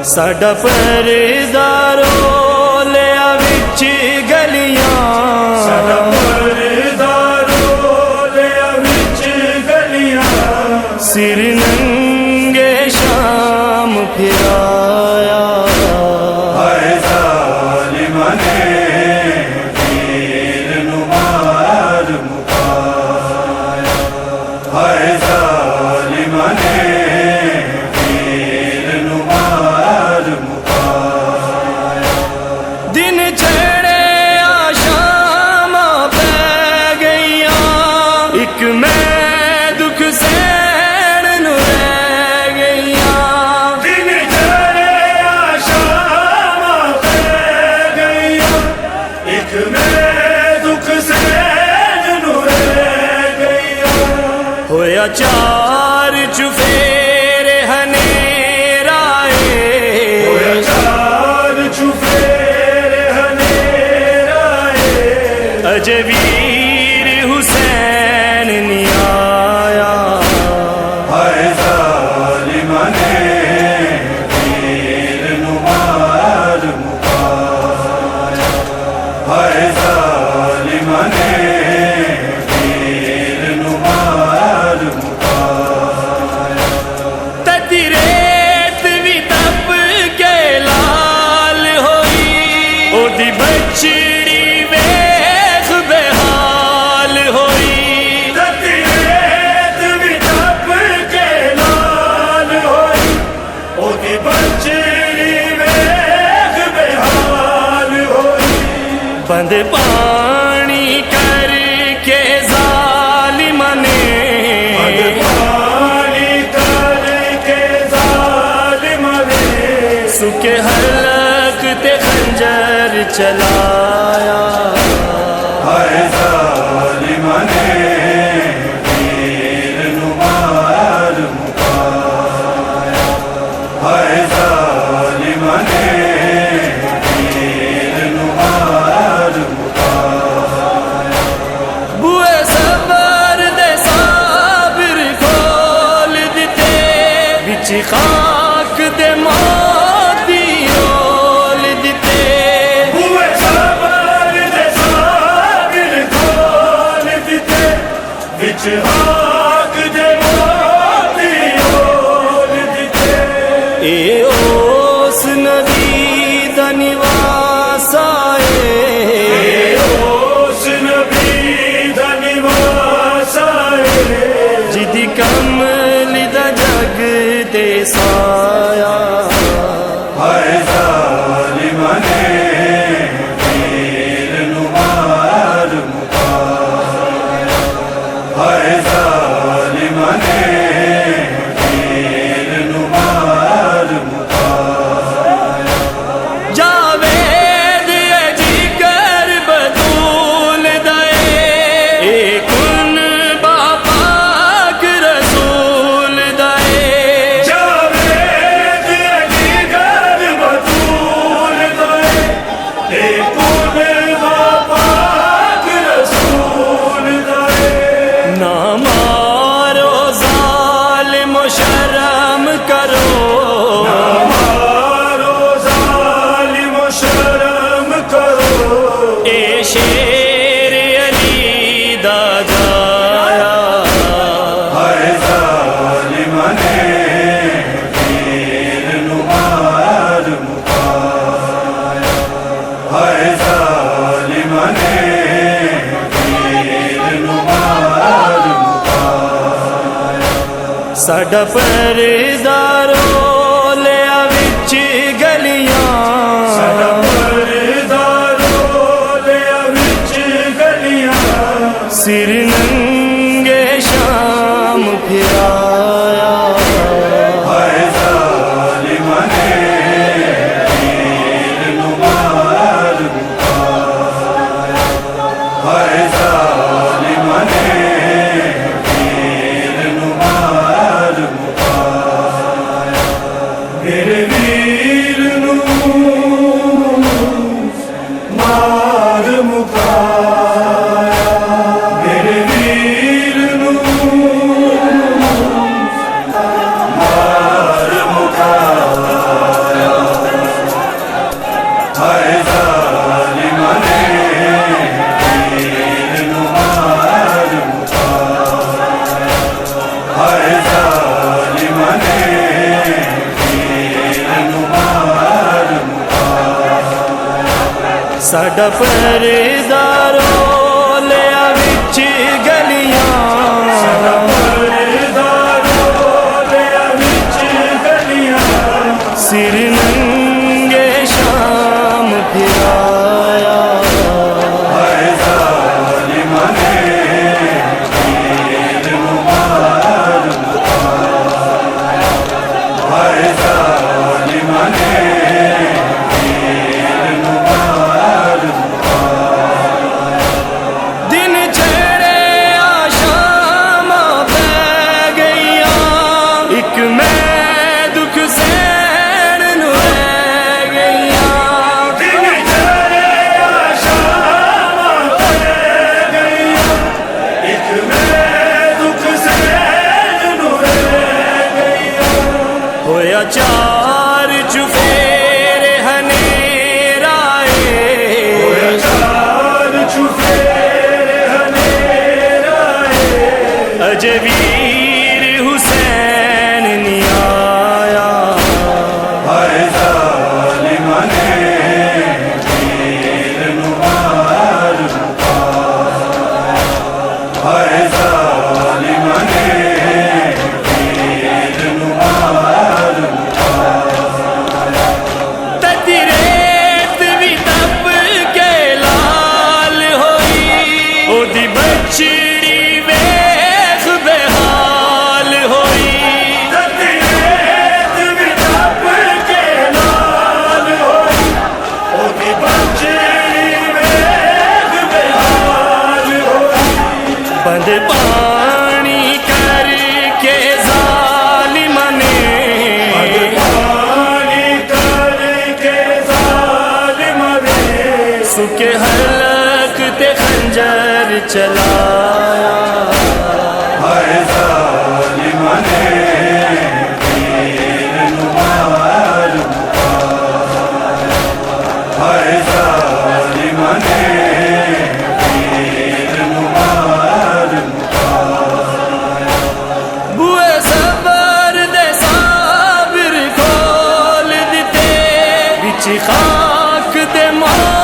साडा परदा रोलिया विच गलियां, साडा परदा रोलिया विच गलियां, सिर नंगे शाम फिराया। हाय ज़ालिमां ने पीर नूं मार मुकाया, हाय ज़ालिमां ने पीर नूं मार मुकाया। दिन चढ़े शामां पै गईयां, एक मैं दुख सहण नूं रह गईयां। दिन चढ़े शामां पै गईयां, एक मैं दुख सहण नूं रह गईयां। होया चार चुफेरे हनेरा होया चार चुफेरे हनेरा, अजे वीर हुसैन नी आया। हाय ज़ालिमां ने पीर नूं मार मुकाया, हाय ज़ालिमां ने पीर नूं मार मुकाया। तदी रेत भी तप के लाल होई, ओदी बछड़ी वेख बेहाल होई। तदी रेत भी तप के लाल होई, ओदी बछड़ी वेख बेहाल होई। बंद पानी करके ज़ालिमां ने, पानी करके ज़ालिमां ने, सुके हलक ते खंजर चलाया। हाय ज़ालिमां ने पीर नूं मार मुकाया, हाय ज़ालिमां ने पीर नूं मार मुकाया। बुए सबर दे साबिर खोल दिते, बिच खाक दे मोती रोल दिते। बुए सबर दे साबिर खोल दिते, विच हाक दे मोती रोल दिते। ए ओस नबी दा निवास आए, उस नबी दा निवास आए, जिदी कमल दा जग दे साया। हाय ज़ालिमां ने पीर नूं मार मुकाया, हाय ज़ालिमां ने पीर नूं मार मुकाया। जावेद जिगर बतूल दए, एक उन बापाक रसूल दए। जावेद जिगर बतूल दए, एक उन बापाक रसूल दए। ना मारो ज़ालिम शर्म करो, मारो ज़ालिम शर्म करो, ए शेर अली दा जाया। हाय ज़ालिमां ने पीर नूं मार मुकाया, हाय ज़ालिमां ने पीर नूं मार मुकाया। साडा परदा रोलिया विच गलियां, साडा परदा रोलिया विच गलियां, सिर नंगे शाम फिराया। हाय ज़ालिमां ने पीर नूं मार मुकाया, हाय ज़ालिमां ने पीर नूं मार मुकाया। मेरे वीर नूं मार मुकाया, मेरे वीर नूं मार मुकाया। साडा पर्दा रोलिया विच गलियां सिर नंगे शाम फिराया दिन चढ़े शाम पै गईया एक मैं दुख सहन नू रह गईया दिन चढ़े शाम पै गईया एक मैं दुख सहन नू रह गईया होया चार चुफेरे हनेरा होया चार चुफेरे हनेरा अजे वीर हुसैन नी आया हाय जालिमा ने वीर नू मार मुकाया हाय जालिमा ने वीर नू मार मुकाया ततीरेत भी तप के लाल होई ओदी बछड़ी वेख बेहाल होई ततीरेत भी तप के लाल होई ओदी बछड़ी वेख बेहाल होई बंद पानी करके जालिम ने पानी करके जालिम ने सुके हलक ते खंजर चलाया हाय जालिमा ने वीर नू मार मुकाया हाय जालिमा ने वीर नू मार मुकाया बुए सबर दे साबिर खोल दिते बिच खाक दे मां